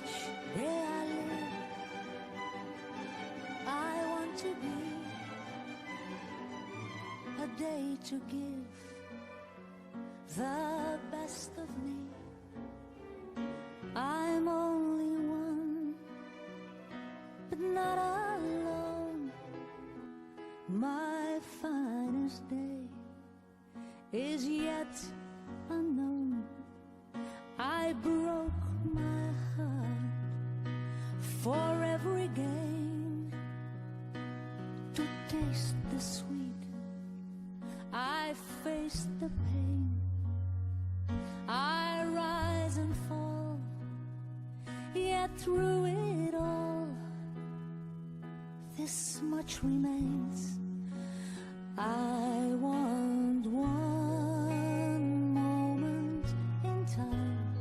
each day I live, I want to be a day to give the best of me. I'm only one, but not alone. My finest day is yet unknown. I broke my heart for every gain. To taste the sweet, I faced the pain. I rise and fall, yet through it all, this much remains. I want one moment in time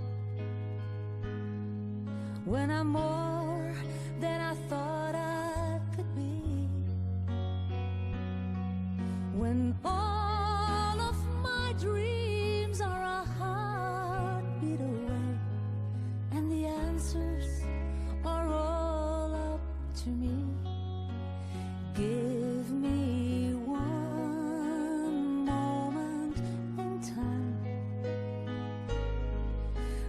when I'm more than I thought I could be, when all of my dreams are a heartbeat away, and the answers are all up to me. Give me one moment in time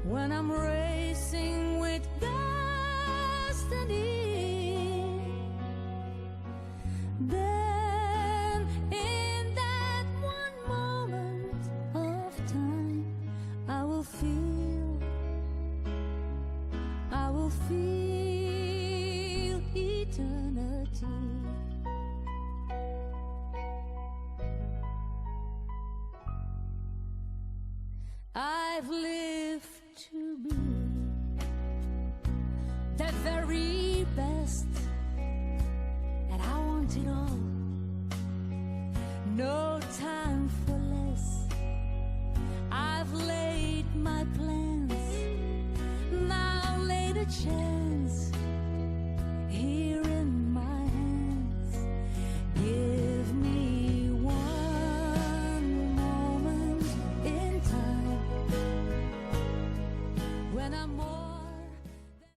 when I'm racing with destiny. Then in that one moment of time, I will feel eternity. I've lived to be the very best